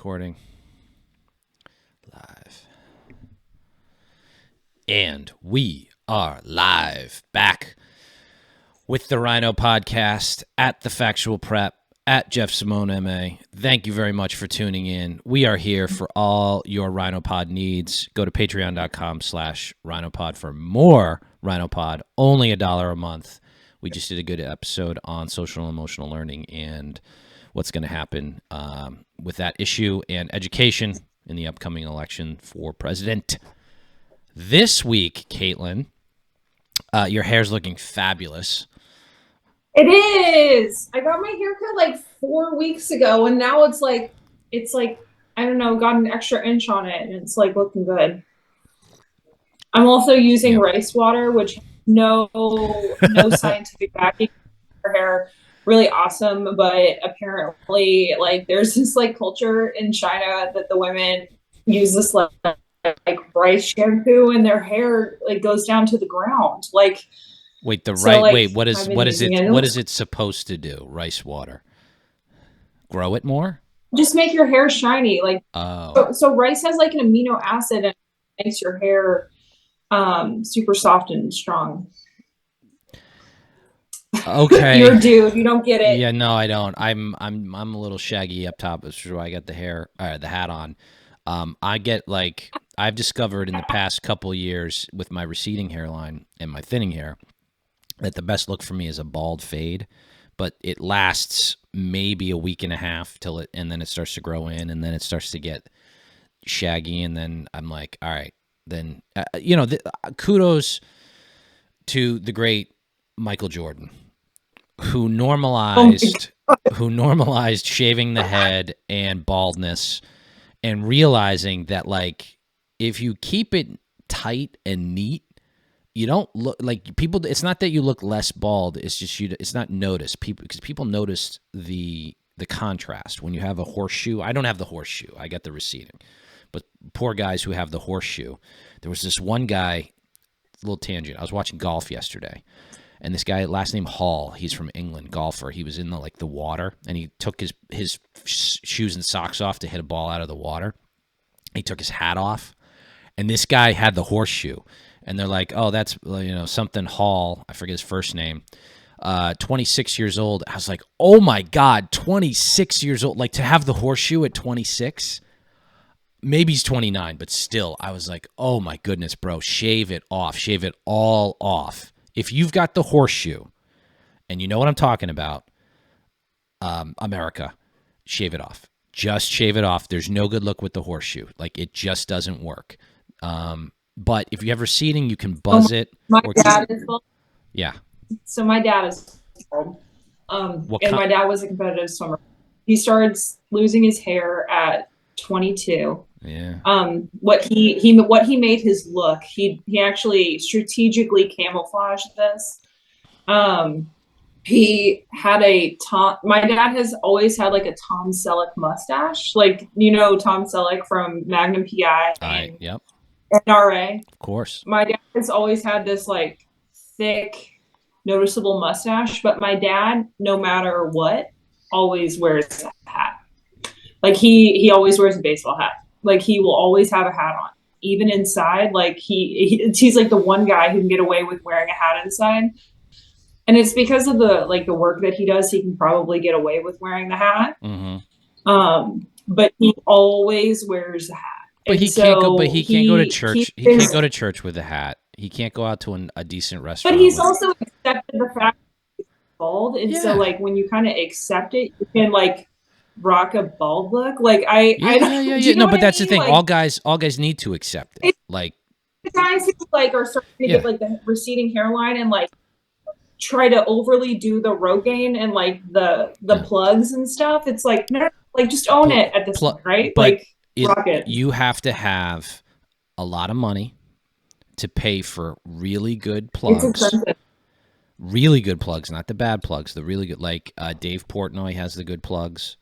recording. Live. And we are live, back with the RINO Podcast at The Factual Prep, at Jeff Simone MA. Thank you very much for tuning in. We are here for all your RINO Pod needs. Go to patreon.com/RINOPod for more RINO Pod, only $1 a month. We just did a good episode on social and emotional learning and what's going to happen with that issue and education in the upcoming election for president. This week, Kaitlin, your hair's looking fabulous. It is. I got my haircut like 4 weeks ago, and now it's like I don't know, got an extra inch on it, and it's like looking good. I'm also using rice water, which no scientific backing for hair. Really awesome, but apparently, like, there's this like culture in China that the women use this like rice shampoo, and their hair like goes down to the ground. Like, wait, what is it supposed to do? Rice water, grow it more? Just make your hair shiny. Like, so rice has like an amino acid and it makes your hair super soft and strong. Okay, you're a dude. You don't get it. Yeah, no, I don't. I'm a little shaggy up top. That's why I got the hat on. I get like, I've discovered in the past couple of years with my receding hairline and my thinning hair that the best look for me is a bald fade, but it lasts maybe a week and a half and then it starts to grow in, and then it starts to get shaggy, and then I'm like, all right, then kudos to the great Michael Jordan, who normalized shaving the head and baldness, and realizing that, like, if you keep it tight and neat, you don't look like people. It's not that you look less bald. It's just it's not noticed because people notice the contrast when you have a horseshoe. I don't have the horseshoe. I got the receding, but poor guys who have the horseshoe. There was this one guy. Little tangent. I was watching golf yesterday, and this guy, last name Hall, he's from England, golfer. He was in the water, and he took his shoes and socks off to hit a ball out of the water. He took his hat off, and this guy had the horseshoe. And they're like, oh, that's, something Hall. I forget his first name. 26 years old. I was like, oh, my God, 26 years old. Like, to have the horseshoe at 26, maybe he's 29, but still, I was like, oh, my goodness, bro, shave it off. Shave it all off. If you've got the horseshoe, and you know what I'm talking about, America, shave it off. Just shave it off. There's no good look with the horseshoe. Like, it just doesn't work. But if you have receding, you can buzz it. My dad is bald. Yeah. So my dad is bald. My dad was a competitive swimmer. He started losing his hair at 22. Yeah. What he made his look, he actually strategically camouflaged this. He had my dad has always had like a Tom Selleck mustache. Like, Tom Selleck from Magnum PI. Yep. NRA. Of course. My dad has always had this like thick, noticeable mustache, but my dad, no matter what, always wears a hat. Like, he always wears a baseball hat. Like, he will always have a hat on, even inside. Like, he's like the one guy who can get away with wearing a hat inside. And it's because of the work that he does, he can probably get away with wearing the hat. Mm-hmm. But he always wears a hat. But he can't go to church. He can't go to church with a hat. He can't go out to a decent restaurant. But he's also accepted the fact that he's bald, and so like when you kind of accept it, you can like rock a bald look. Like No, but that's the thing. Like, all guys need to accept it. Like, the guys who like are starting to get like the receding hairline and like try to overly do the Rogaine and like the plugs and stuff. It's like, no, like, just own it at this point, right? But like. You have to have a lot of money to pay for really good plugs. It's expensive. Really good plugs, not the bad plugs. The really good, like Dave Portnoy has the good plugs.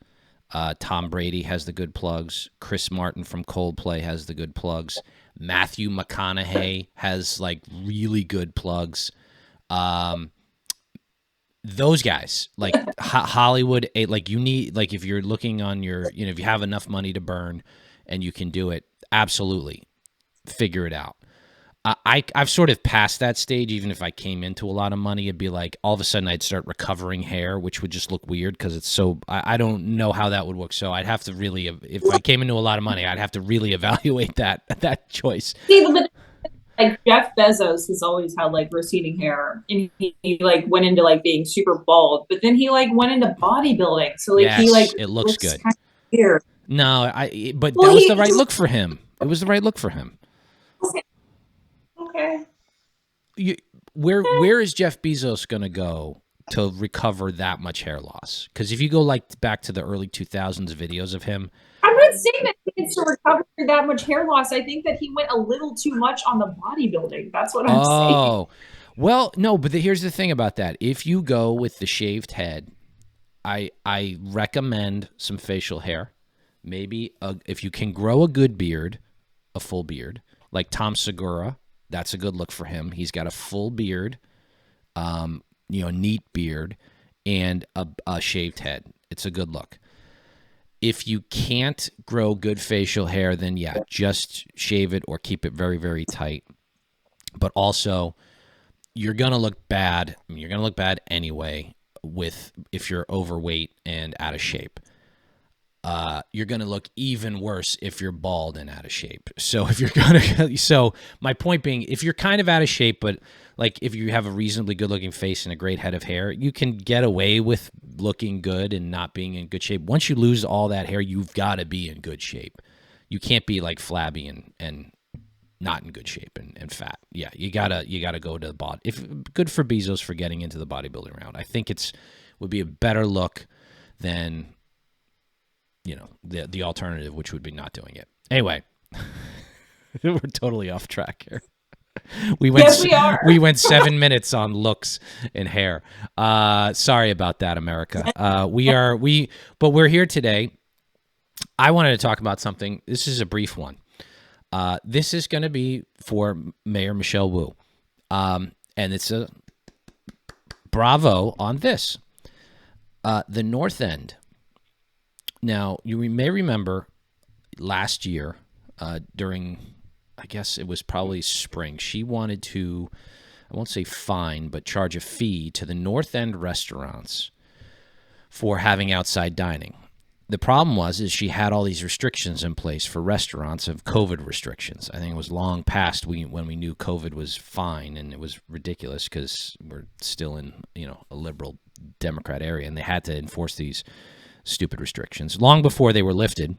Tom Brady has the good plugs. Chris Martin from Coldplay has the good plugs. Matthew McConaughey has like really good plugs. those guys, like Hollywood, like you need, like if you're looking on your, if you have enough money to burn and you can do it, absolutely figure it out. I've sort of passed that stage. Even if I came into a lot of money, it'd be like all of a sudden I'd start recovering hair, which would just look weird because it's so, I don't know how that would work. So I'd have to really, if I came into a lot of money, I'd have to really evaluate that choice. Like Jeff Bezos has always had like receding hair, and he like went into like being super bald, but then he like went into bodybuilding. So like he like it looks good. Kind of weird. No, but that was the right look for him. It was the right look for him. Okay. Where is Jeff Bezos gonna go to recover that much hair loss? Because if you go like back to the early 2000s videos of him, I'm not saying that he needs to recover that much hair loss. I think that he went a little too much on the bodybuilding. That's what I'm saying. Oh, well, no, but here's the thing about that. If you go with the shaved head, I recommend some facial hair. Maybe if you can grow a good beard, a full beard, like Tom Segura. That's a good look for him. He's got a full beard, neat beard, and a shaved head. It's a good look. If you can't grow good facial hair, then yeah, just shave it or keep it very, very tight. But also, you're gonna look bad. You're gonna look bad anyway if you're overweight and out of shape. You're going to look even worse if you're bald and out of shape. So my point being, if you're kind of out of shape, but like if you have a reasonably good looking face and a great head of hair, you can get away with looking good and not being in good shape. Once you lose all that hair, you've got to be in good shape. You can't be like flabby and not in good shape and fat. Yeah. You gotta go to the body. Good for Bezos for getting into the bodybuilding round. I think would be a better look than, the alternative, which would be not doing it. Anyway, we're totally off track here. We went 7 minutes on looks and hair. Sorry about that, America. But we're here today. I wanted to talk about something. This is a brief one. This is going to be for Mayor Michelle Wu. And it's a bravo on this. The North End. Now, you may remember last year during, I guess it was probably spring, she wanted to, I won't say fine, but charge a fee to the North End restaurants for having outside dining. The problem is she had all these restrictions in place for restaurants of COVID restrictions. I think it was long past when we knew COVID was fine, and it was ridiculous because we're still in a liberal Democrat area, and they had to enforce these stupid restrictions. Long before they were lifted,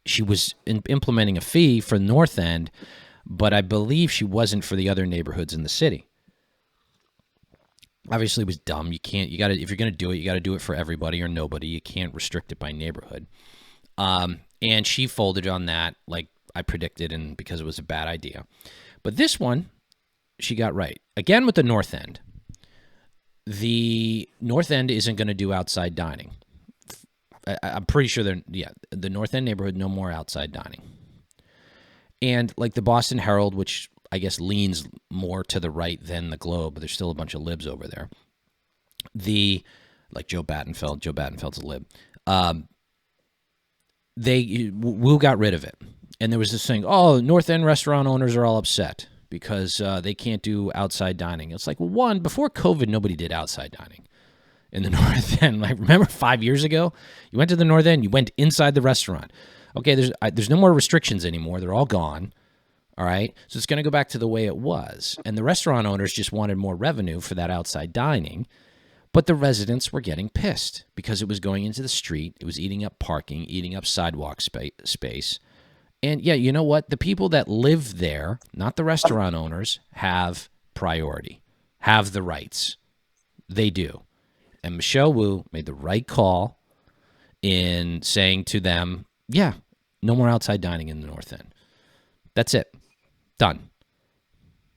she was implementing a fee for the North End, but I believe she wasn't for the other neighborhoods in the city. Obviously, it was dumb. If you're going to do it, you got to do it for everybody or nobody. You can't restrict it by neighborhood. And she folded on that, like I predicted, and because it was a bad idea. But this one, she got right. Again, with the North End. The North End isn't going to do outside dining. I'm pretty sure the North End neighborhood, no more outside dining. And like the Boston Herald, which I guess leans more to the right than the Globe, but there's still a bunch of libs over there. Like Joe Battenfeld's a lib. Wu got rid of it. And there was this thing, North End restaurant owners are all upset because they can't do outside dining. It's like, well, one, before COVID, nobody did outside dining in the North End. Like, remember 5 years ago, you went to the North End, you went inside the restaurant. Okay, there's no more restrictions anymore. They're all gone. All right, so it's going to go back to the way it was. And the restaurant owners just wanted more revenue for that outside dining, but the residents were getting pissed because it was going into the street. It was eating up parking, eating up sidewalk space. And yeah, you know what? The people that live there, not the restaurant owners, have priority, have the rights. They do. And Michelle Wu made the right call in saying to them, yeah, no more outside dining in the North End. That's it. Done.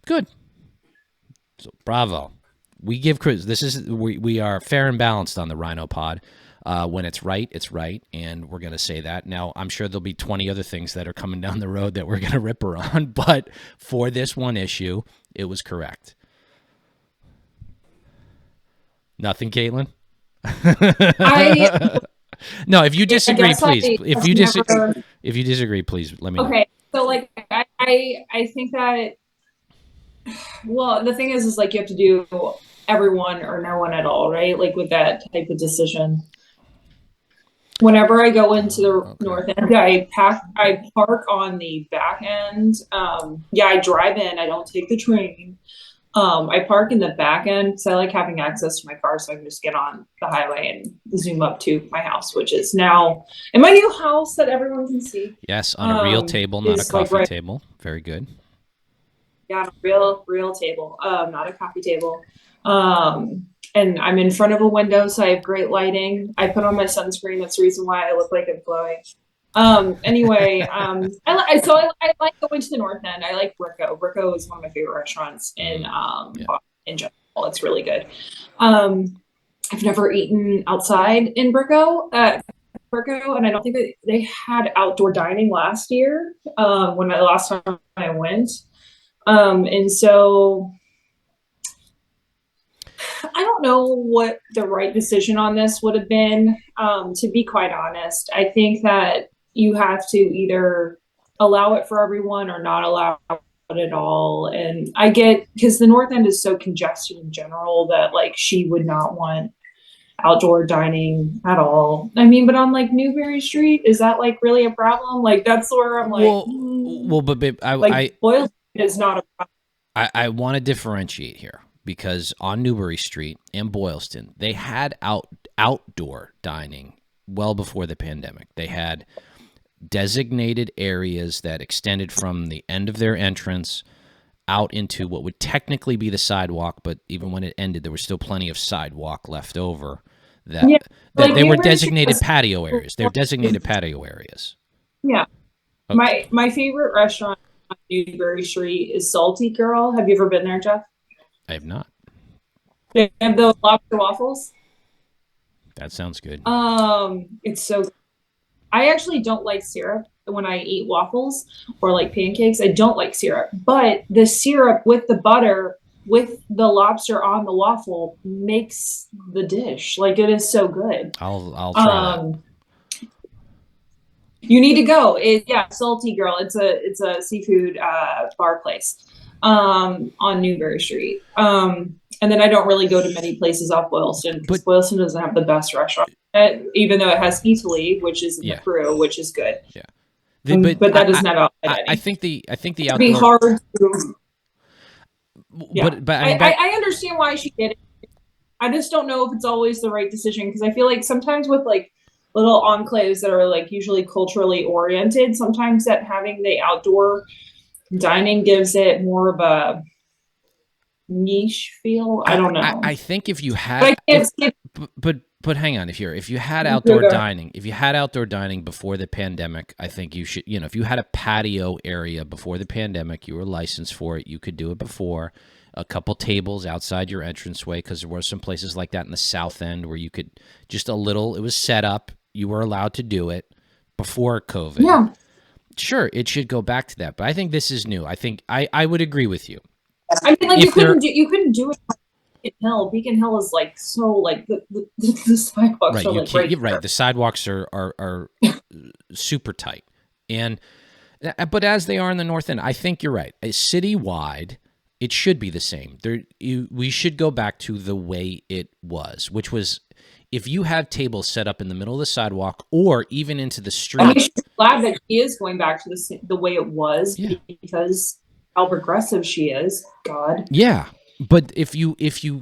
Good. So bravo. We give credit. We are fair and balanced on the RINO Pod. When it's right, and we're going to say that. Now, I'm sure there'll be 20 other things that are coming down the road that we're going to rip her on, but for this one issue, it was correct. Nothing, Kaitlin? I No, if you disagree, please. never, If you disagree, please let me know. okay. So like I think that, well, the thing is like you have to do everyone or no one at all, right? Like with that type of decision. Whenever I go into the north end, I park on the back end. Yeah, I drive in. I don't take the train. I park in the back end because I like having access to my car, so I can just get on the highway and zoom up to my house, which is now in my new house that everyone can see. Yes, on a real table, not a coffee table. Very good. Yeah, on a real table, not a coffee table. And I'm in front of a window, so I have great lighting. I put on my sunscreen. That's the reason why I look like I'm glowing. Anyway, I like going to the North End. I like Brico. Brico is one of my favorite restaurants in general. It's really good. I've never eaten outside in Brico, and I don't think that they had outdoor dining last year, last time I went. And so I don't know what the right decision on this would have been. To be quite honest, I think that you have to either allow it for everyone or not allow it at all. And I get, because the North End is so congested in general that like she would not want outdoor dining at all. I mean, but on like Newberry Street, is that like really a problem? Like that's where I'm like, well, but babe, Boylston is not a problem. I want to differentiate here. Because on Newbury Street and Boylston, they had outdoor dining well before the pandemic. They had designated areas that extended from the end of their entrance out into what would technically be the sidewalk, but even when it ended, there was still plenty of sidewalk left over. They were designated patio areas. They're designated patio areas. Yeah. Okay. My favorite restaurant on Newbury Street is Salty Girl. Have you ever been there, Jeff? I have not. They have those lobster waffles. That sounds good. It's so good. I actually don't like syrup when I eat waffles or like pancakes. I don't like syrup, but the syrup with the butter with the lobster on the waffle makes the dish. Like it is so good. I'll try that. You need to go. Salty Girl. It's a seafood bar place on Newbury Street. And then I don't really go to many places off Boylston because Boylston doesn't have the best restaurant, even though it has Italy, which is in the crew, which is good. Yeah, but that doesn't have outlet. I think the outdoor. It'd be hard to. Yeah. But I understand why she did it. I just don't know if it's always the right decision because I feel like sometimes with like little enclaves that are like usually culturally oriented, sometimes that having the outdoor dining gives it more of a niche feel. I don't know. I think if you had, but hang on, if you had outdoor dining, before the pandemic, I think you should. If you had a patio area before the pandemic, you were licensed for it. You could do it before. A couple tables outside your entranceway, because there were some places like that in the South End where you could it was set up. You were allowed to do it before COVID. Yeah. Sure, it should go back to that, but I think this is new. I think I would agree with you. I mean, like you couldn't do it on Beacon Hill. Beacon Hill is like so like the sidewalks are like right. Right, the sidewalks are super tight, but as they are in the North End, I think you're right. Citywide, it should be the same. We should go back to the way it was, which was if you have tables set up in the middle of the sidewalk or even into the street. I'm glad that she is going back to the way it was because how progressive she is. God. Yeah. But if you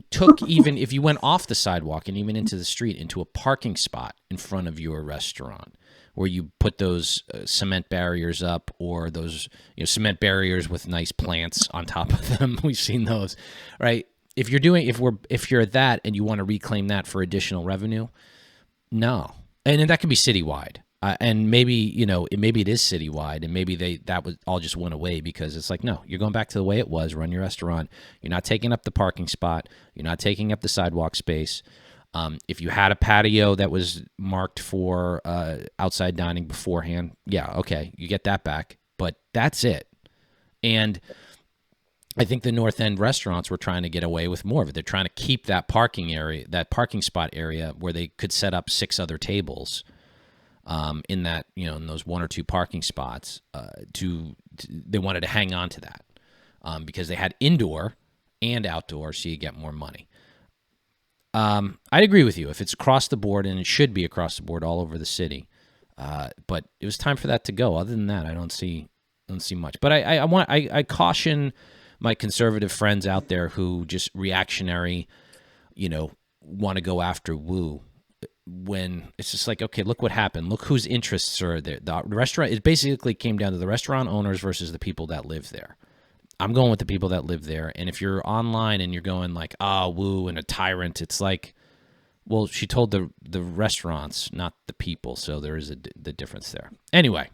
took if you went off the sidewalk and even into the street into a parking spot in front of your restaurant where you put those cement barriers up or those cement barriers with nice plants on top of them, we've seen those, right? If you're that and you want to reclaim that for additional revenue, no, and that can be citywide, and maybe maybe it is citywide, and maybe that would all just went away because it's like no, you're going back to the way it was. Run your restaurant. You're not taking up the parking spot. You're not taking up the sidewalk space. If you had a patio that was marked for outside dining beforehand, yeah, okay, you get that back, but that's it. And I think the North End restaurants were trying to get away with more of it. They're trying to keep that parking area, that parking spot area, where they could set up 6 other tables in that, in those 1 or 2 parking spots. They wanted to hang on to that because they had indoor and outdoor, so you get more money. I'd agree with you if it's across the board, and it should be across the board all over the city. But it was time for that to go. Other than that, I don't see much. But I caution my conservative friends out there who just reactionary, want to go after woo, when it's just like, okay, look what happened. Look whose interests are there. The restaurant, it basically came down to the restaurant owners versus the people that live there. I'm going with the people that live there. And if you're online and you're going like, woo, and a tyrant, it's like, well, she told the restaurants, not the people. So there is the difference there. Anyway,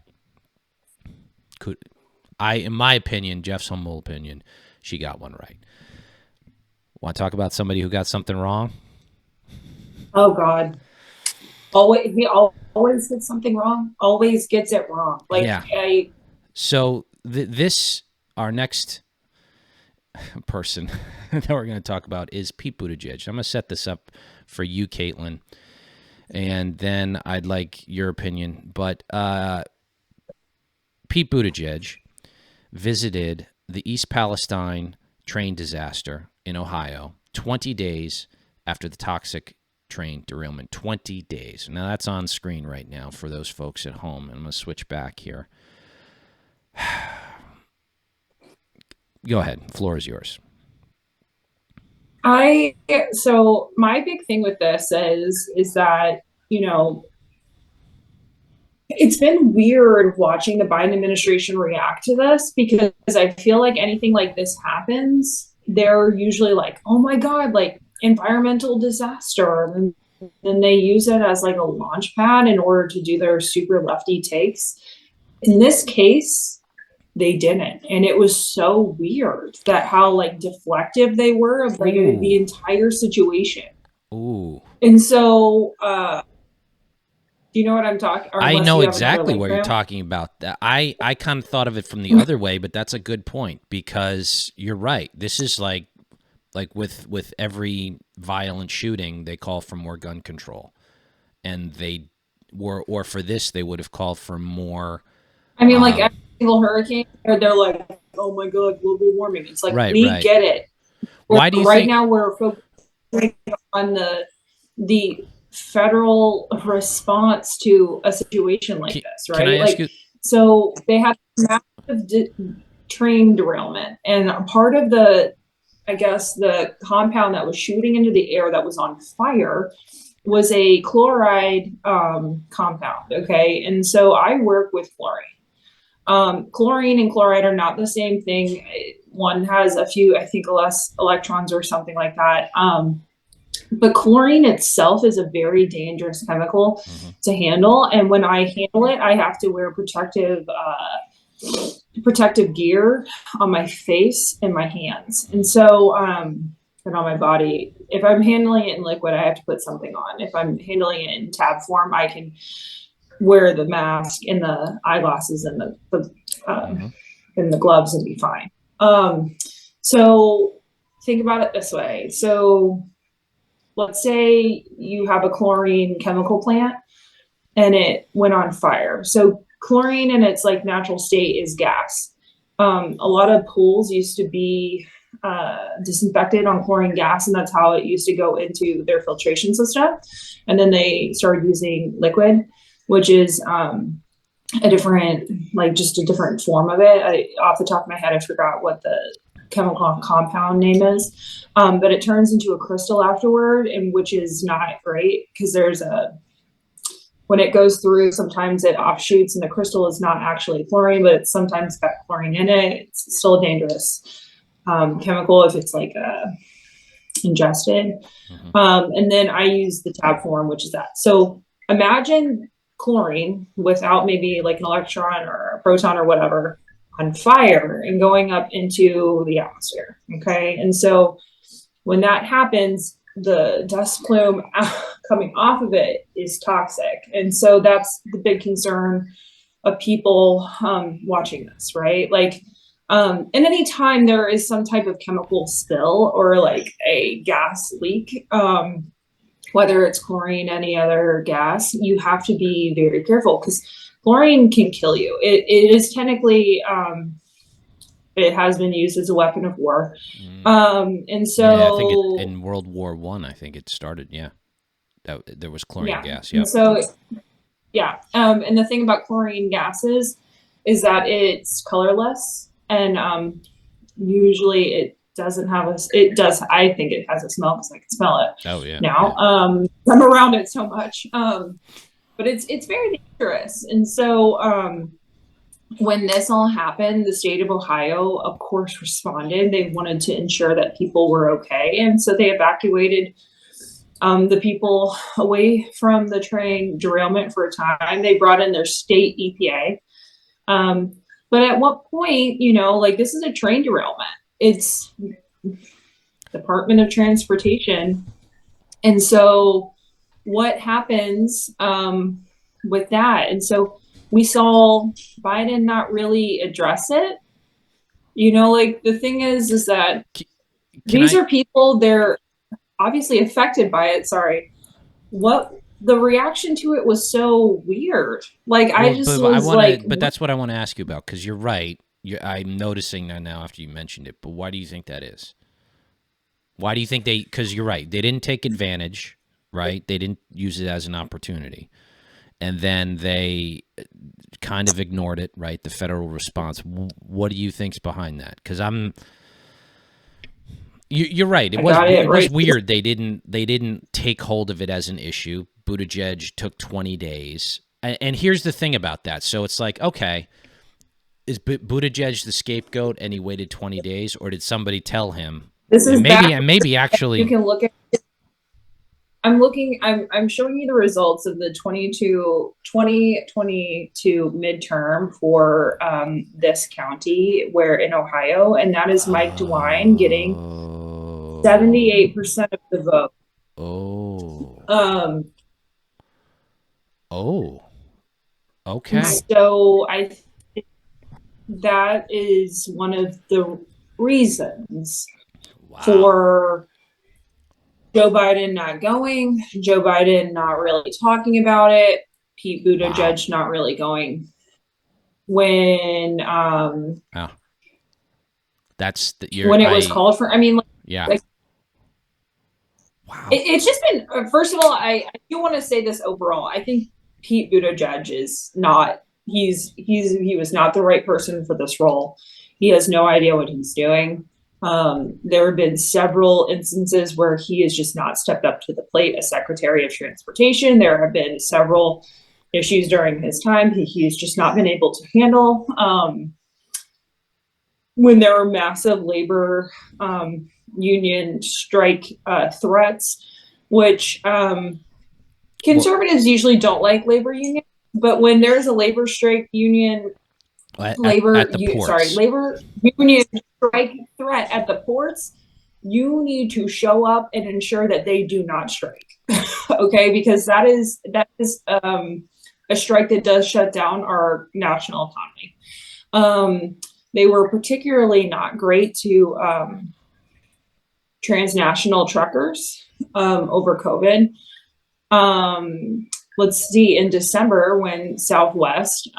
in my opinion, Jeff's humble opinion, she got one right. Want to talk about somebody who got something wrong? Oh God. He always gets something wrong. Always gets it wrong. Like, yeah. So our next person that we're going to talk about is Pete Buttigieg. I'm going to set this up for you, Kaitlin, and then I'd like your opinion. But Pete Buttigieg visited the East Palestine train disaster in Ohio 20 days after the toxic train derailment. 20 days. Now, that's on screen right now for those folks at home. And I'm going to switch back here. Go ahead. The floor is yours. So my big thing with this is that, it's been weird watching the Biden administration react to this, because I feel like anything like this happens, they're usually like, oh my God, like environmental disaster. And then they use it as like a launch pad in order to do their super lefty takes. In this case, they didn't. And it was so weird that how like deflective they were of like the entire situation. Ooh. And so, do you know what I'm talking? I know exactly what you're talking about. I kind of thought of it from the other way, but that's a good point, because you're right. This is like with every violent shooting, they call for more gun control, and or for this, they would have called for more. I mean, like every single hurricane, they're like, oh my God, global warming. It's like, we get it. Why do you right think now we're focusing on the federal response to a situation like this, right? Can I ask you? So they had massive train derailment, and a part of the compound that was shooting into the air that was on fire was a chloride compound. Okay, and so I work with chlorine. Chlorine and chloride are not the same thing. One has a few, I think, less electrons or something like that. But chlorine itself is a very dangerous chemical to handle. And when I handle it, I have to wear protective gear on my face and my hands. And so, and on my body. If I'm handling it in liquid, I have to put something on. If I'm handling it in tab form, I can wear the mask and the eyeglasses and the gloves and be fine. So think about it this way. So let's say you have a chlorine chemical plant and it went on fire. So chlorine in its like natural state is gas. A lot of pools used to be disinfected on chlorine gas, and that's how it used to go into their filtration system. And then they started using liquid, which is a different form of it. Off the top of my head, I forgot what the chemical compound name is, but it turns into a crystal afterward, and which is not great, because when it goes through, sometimes it offshoots and the crystal is not actually chlorine, but it's sometimes got chlorine in it. It's still a dangerous chemical if it's like ingested. And then I use the tab form, which is that. So imagine chlorine without maybe like an electron or a proton or whatever on fire and going up into the atmosphere. Okay. And so when that happens, the dust plume coming off of it is toxic. And so that's the big concern of people watching this, right? Like And anytime there is some type of chemical spill or like a gas leak, whether it's chlorine, any other gas, you have to be very careful because chlorine can kill you. It is technically, it has been used as a weapon of war. And so yeah, I think in World War I, I think it started. Yeah, there was chlorine gas. Yeah. And so, yeah. And the thing about chlorine gases is that it's colorless, and usually it doesn't have it does. I think it has a smell because I can smell it. Oh yeah. Now, I'm around it so much. But it's very dangerous. And so, when this all happened, the state of Ohio, of course, responded. They wanted to ensure that people were okay. And so they evacuated the people away from the train derailment for a time. They brought in their state EPA. But at what point, like this is a train derailment. It's Department of Transportation. And so what happens with that? And so we saw Biden not really address it. Like the thing is that these are people, they're obviously affected by it. Sorry. What the reaction to it was so weird. Like but that's what I want to ask you about, because you're right. I'm noticing that now after you mentioned it. But why do you think that is? Why do you think because you're right. They didn't take advantage, right? They didn't use it as an opportunity. And then they kind of ignored it, right? The federal response. What do you think's behind that? Because you're right. It was weird. They didn't take hold of it as an issue. Buttigieg took 20 days. And here's the thing about that. So it's like, okay, is Buttigieg the scapegoat and he waited 20 days, or did somebody tell him? This is maybe actually you can look at. I'm showing you the results of the 2022 midterm for this county, where in Ohio, and that is Mike DeWine getting 78% of the vote. Okay. So I think that is one of the reasons for Joe Biden not going, Joe Biden not really talking about it, Pete Buttigieg not really going. When that's when it was called for. I mean, wow. It's just been. First of all, I do want to say this overall. I think Pete Buttigieg is not. He was not the right person for this role. He has no idea what he's doing. There have been several instances where he has just not stepped up to the plate as Secretary of Transportation. There have been several issues during his time he's just not been able to handle. When there are massive labor union strike threats, which conservatives usually don't like labor unions, but when there's a labor strike union, labor union strike threat at the ports, you need to show up and ensure that they do not strike. Okay, because that is a strike that does shut down our national economy. They were particularly not great to transnational truckers over COVID. Let's see, in December, when Southwest,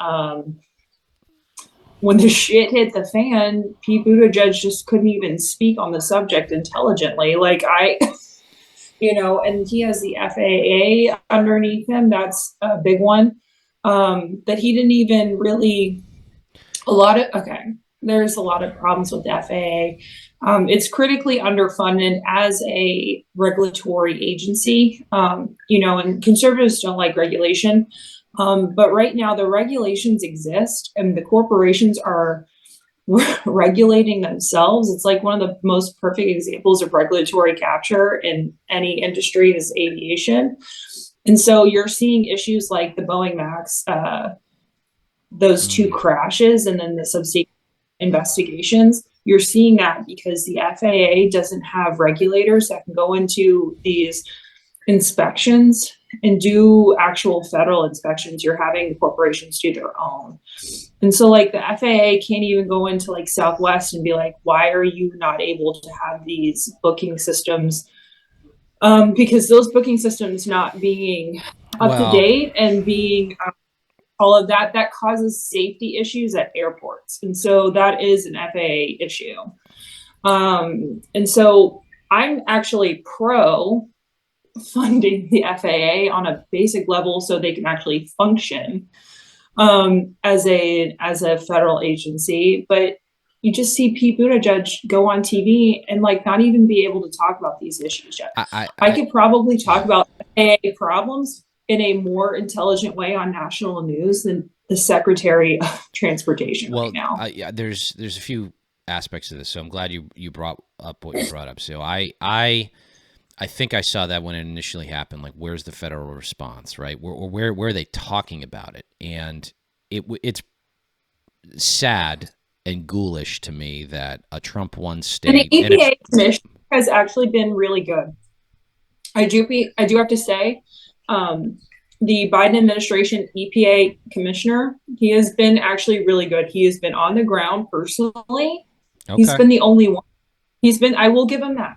when the shit hit the fan, Pete Buttigieg just couldn't even speak on the subject intelligently. And he has the FAA underneath him. That's a big one. That he didn't even really, there's a lot of problems with the FAA. It's critically underfunded as a regulatory agency, and conservatives don't like regulation. But right now the regulations exist and the corporations are regulating themselves. It's like one of the most perfect examples of regulatory capture in any industry is aviation. And so you're seeing issues like the Boeing Max, those two crashes, and then the subsequent investigations. You're seeing that because the FAA doesn't have regulators that can go into these inspections and do actual federal inspections. You're having corporations do their own. And so like the FAA can't even go into like Southwest and be like, why are you not able to have these booking systems? Because those booking systems not being up to date and being all of that, that causes safety issues at airports. And so that is an FAA issue. And so I'm actually pro funding the FAA on a basic level so they can actually function as a federal agency. But you just see Pete Buttigieg go on TV and like not even be able to talk about these issues yet. I could probably talk about FAA problems in a more intelligent way on national news than the Secretary of Transportation right now. Yeah, there's a few aspects of this, so I'm glad you brought up what you brought up. So I think I saw that when it initially happened. Like, where's the federal response, right? Where are they talking about it? And it's sad and ghoulish to me that a Trump won state. And the EPA commission has actually been really good. I do have to say, the Biden administration EPA commissioner, he has been actually really good. He has been on the ground personally. Okay. He's been the only one. I will give him that.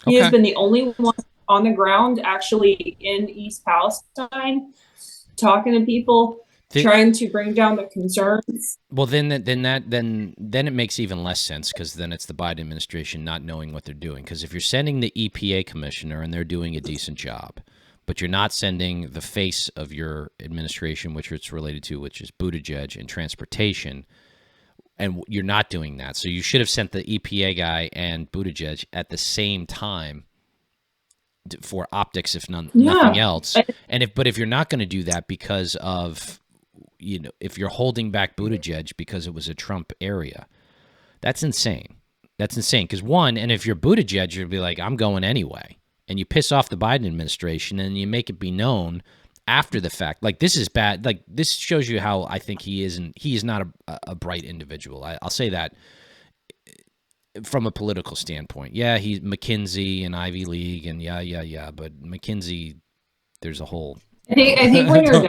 He has been the only one on the ground actually in East Palestine, talking to people, trying to bring down the concerns. Well, then it makes even less sense, because then it's the Biden administration not knowing what they're doing. Because if you're sending the EPA commissioner and they're doing a decent job, but you're not sending the face of your administration, which it's related to, which is Buttigieg and transportation, and you're not doing that. So you should have sent the EPA guy and Buttigieg at the same time for optics, if nothing else. But if you're not going to do that because of, if you're holding back Buttigieg because it was a Trump area, that's insane. That's insane. Because and if you're Buttigieg, you'll be like, I'm going anyway. And you piss off the Biden administration and you make it be known after the fact. Like, this is bad. Like, this shows you how I think he is not a bright individual. I'll say that from a political standpoint. Yeah, he's McKinsey and Ivy League and yeah. But McKinsey, there's a whole. I think when you're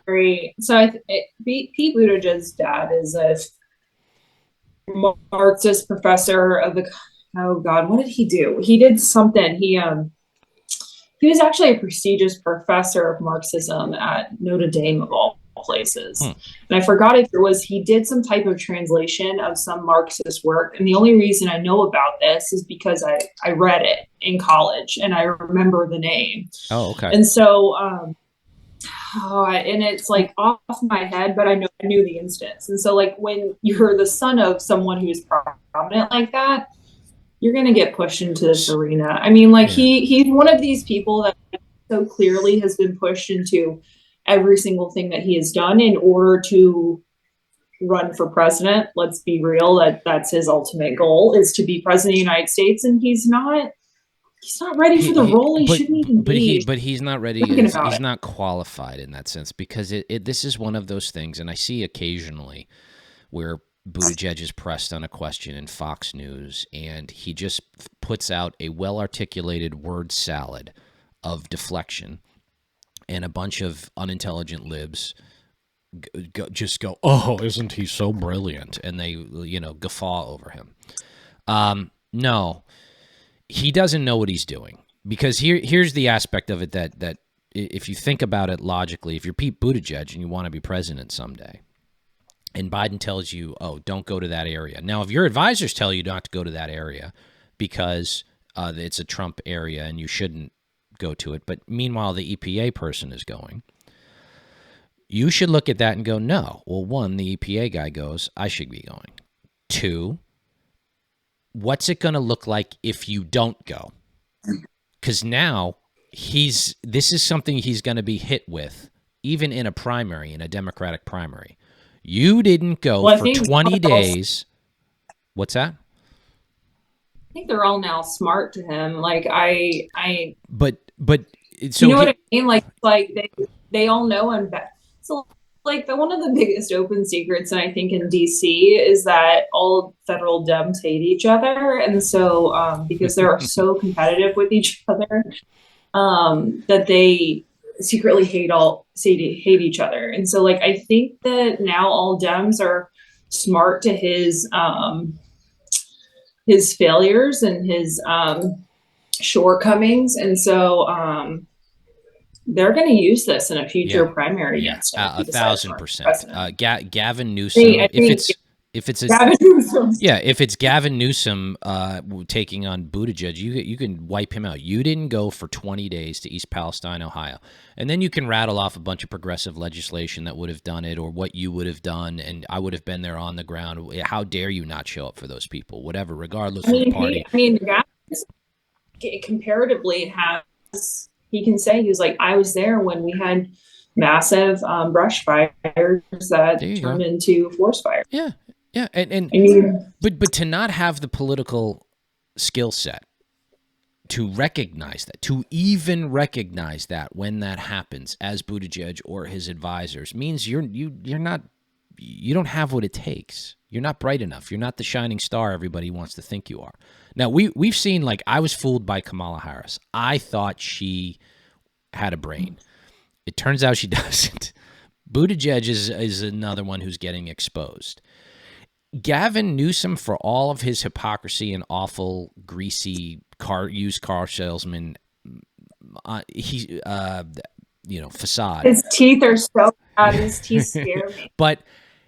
Pete Buttigieg's dad is a Marxist professor of the. Oh God, what did he do? He did something. He was actually a prestigious professor of Marxism at Notre Dame, of all places. And I forgot if he did some type of translation of some Marxist work. And the only reason I know about this is because I read it in college and I remember the name. Oh, okay. And so, and it's like off my head, but I knew the instance. And so like when you're the son of someone who's prominent like that, you're going to get pushed into this arena. I mean, like he's one of these people that so clearly has been pushed into every single thing that he has done in order to run for president. Let's be real. That's his ultimate goal, is to be president of the United States. And he's not ready for the role. He shouldn't even be. But he's not ready. He's not qualified in that sense, because this is one of those things. And I see occasionally where Buttigieg is pressed on a question in Fox News, and he just puts out a well-articulated word salad of deflection, and a bunch of unintelligent libs just go, "Oh, isn't he so brilliant?" And they, guffaw over him. No, he doesn't know what he's doing, because here's the aspect of it that if you think about it logically, if you're Pete Buttigieg and you want to be president someday, and Biden tells you, oh, don't go to that area. Now, if your advisors tell you not to go to that area because it's a Trump area and you shouldn't go to it, but meanwhile the EPA person is going, you should look at that and go, no. Well, one, the EPA guy goes, I should be going. Two, what's it going to look like if you don't go? Because now this is something he's going to be hit with, even in a primary, in a Democratic primary. You didn't go for 20 days. What's that? I think they're all now smart to him. Like But so you know what I mean? Like they all know him. So like one of the biggest open secrets, and I think in DC, is that all federal Dems hate each other, and so because they're so competitive with each other, that they secretly hate each other. And so like I think that now all Dems are smart to his failures and his shortcomings, and so they're going to use this in a future primary against him. 1,000%. Gavin Newsom. If it's Gavin Newsom taking on Buttigieg, you can wipe him out. You didn't go for 20 days to East Palestine, Ohio, and then you can rattle off a bunch of progressive legislation that would have done it, or what you would have done, and I would have been there on the ground. How dare you not show up for those people? Whatever, regardless of the party. Gavin comparatively has. He can say, he's like, I was there when we had massive brush fires that turned into forest fires. Yeah, but to not have the political skill set to recognize that, to even recognize that when that happens as Buttigieg or his advisors, means you don't have what it takes. You're not bright enough. You're not the shining star everybody wants to think you are. Now, we've seen, like, I was fooled by Kamala Harris. I thought she had a brain. It turns out she doesn't. Buttigieg is another one who's getting exposed. Gavin Newsom, for all of his hypocrisy and awful, greasy used car salesman, facade. His teeth are so bad. His teeth scare me. But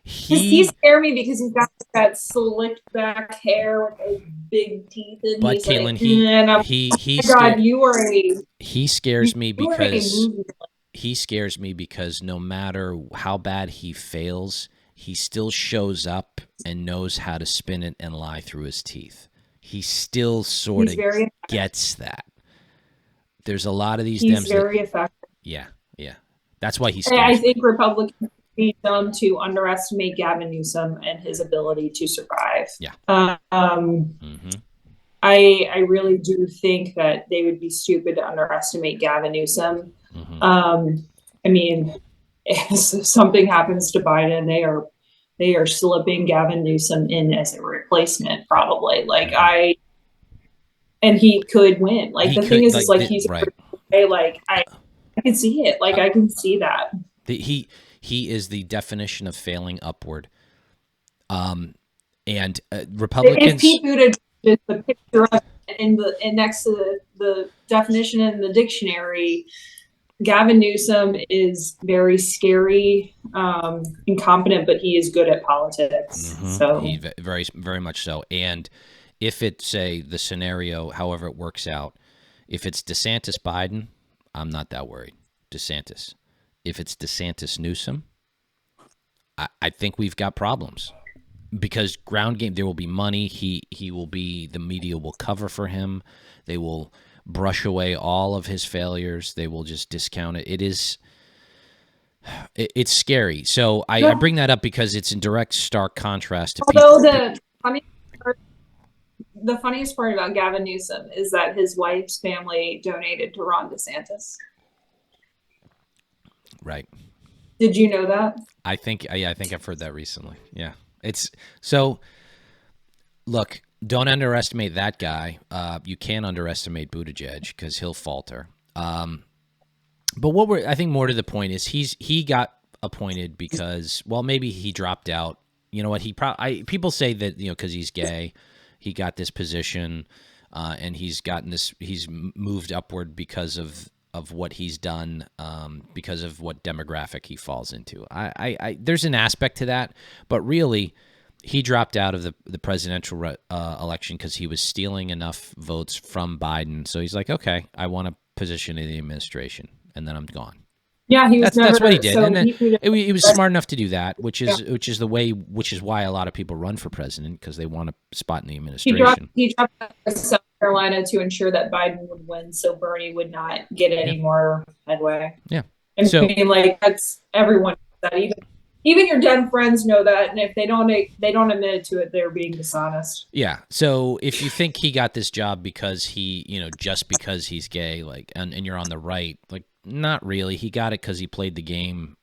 his teeth scare me because he's got that slicked back hair with those big teeth. And but he's Kaitlin, he scares me because no matter how bad he fails, he still shows up and knows how to spin it and lie through his teeth. He still sort of gets that. There's a lot of these Dems. He's very effective. Yeah. That's why he's scares I think Republicans would be dumb to underestimate Gavin Newsom and his ability to survive. Yeah. I really do think that they would be stupid to underestimate Gavin Newsom. I mean, if something happens to Biden, they are slipping Gavin Newsom in as a replacement, probably. And he could win. Like, the thing is, he's right. Like, I can see it. Like, I can see that. He is the definition of failing upward. And Republicans. If Pete Buttigieg is the picture of and next to the definition in the dictionary, Gavin Newsom is very scary, incompetent, but he is good at politics. So he very, very much so. And if it's the scenario, however it works out, if it's DeSantis Biden, I'm not that worried. DeSantis. If it's DeSantis Newsom, I think we've got problems. Because ground game, there will be money. He will be, the media will cover for him. They will brush away all of his failures. They will just discount it. It's scary. So I bring that up because it's in direct, stark contrast to the funniest part about Gavin Newsom is that his wife's family donated to Ron DeSantis. Right. Did you know that? I think I've heard that recently. Yeah. It's so. Look, don't underestimate that guy. You can't underestimate Buttigieg because he'll falter. But I think more to the point is he got appointed because, well, maybe he dropped out. You know what? People say that, because he's gay, he got this position, and he's moved upward because of what he's done, because of what demographic he falls into. There's an aspect to that, but really, he dropped out of the presidential election because he was stealing enough votes from Biden. So he's like, okay, I want a position in the administration, and then I'm gone. Yeah, that's what he did, and then he was smart enough to do that, which is why a lot of people run for president, because they want a spot in the administration. He dropped out of South Carolina to ensure that Biden would win, so Bernie would not get any more headway. Yeah, and that's everyone that even your Dem friends know that, and if they don't admit to it, they're being dishonest. Yeah. So if you think he got this job because just because he's gay, and you're on the right, not really. He got it because he played the game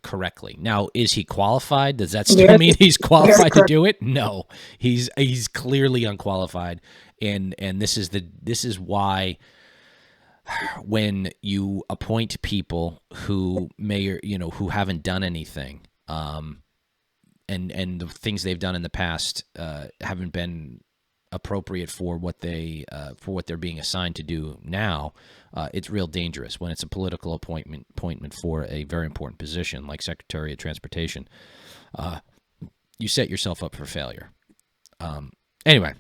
correctly. Now, is he qualified? Does that still mean he's qualified to do it? No, he's clearly unqualified, and this is why when you appoint people who may, who haven't done anything, and the things they've done in the past haven't been appropriate for what they're being assigned to do now, it's real dangerous when it's a political appointment for a very important position like Secretary of Transportation. You set yourself up for failure. Anyway,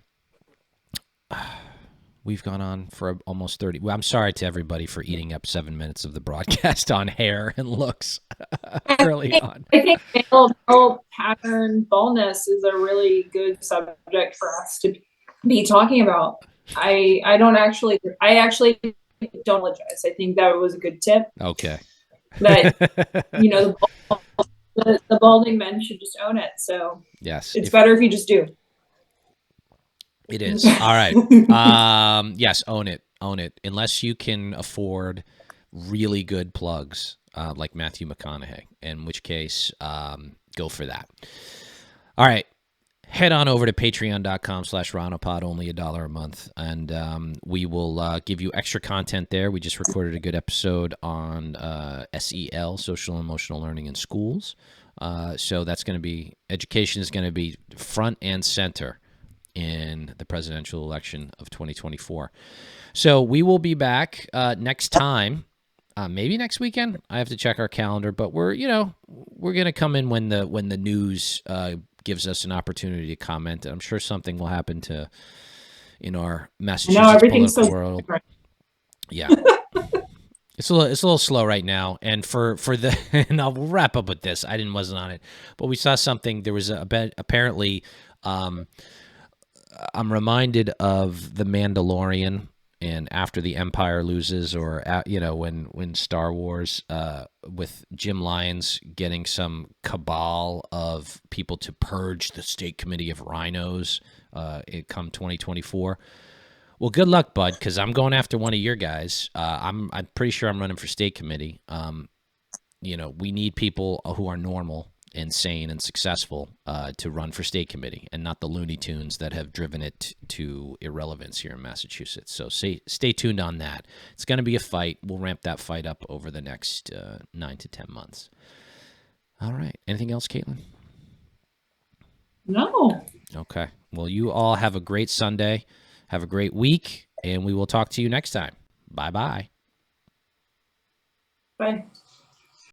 we've gone on for almost 30. Well, I'm sorry to everybody for eating up 7 minutes of the broadcast on hair and looks early on. I think male pattern baldness is a really good subject for us to be talking about. I actually don't apologize. I think that was a good tip. Okay. That, the balding men should just own it. So yes, it's better if you just do. It is. All right. Yes, own it. Own it. Unless you can afford really good plugs like Matthew McConaughey, in which case go for that. All right. Head on over to patreon.com/RINOPod, only $1 a month, and we will give you extra content there. We just recorded a good episode on SEL, Social and Emotional Learning in Schools. So that's going to be, education is going to be front and center in the presidential election of 2024. So we will be back next time, maybe next weekend. I have to check our calendar, but we're going to come in when the news gives us an opportunity to comment. I'm sure something will happen in our Massachusetts political world. Different. Yeah. It's a little slow right now, and and we'll wrap up with this. I wasn't on it, but we saw something. There was apparently, I'm reminded of The Mandalorian, and after the Empire loses, or when Star Wars, with Jim Lyons getting some cabal of people to purge the state committee of rhinos, come 2024. Well, good luck, bud, because I'm going after one of your guys. I'm pretty sure I'm running for state committee. We need people who are normal and sane and successful to run for state committee, and not the Looney Tunes that have driven it to irrelevance here in Massachusetts. So stay tuned on that. It's going to be a fight. We'll ramp that fight up over the next 9 to 10 months. All right. Anything else, Kaitlin? No. Okay. Well, you all have a great Sunday. Have a great week, and we will talk to you next time. Bye-bye. Bye.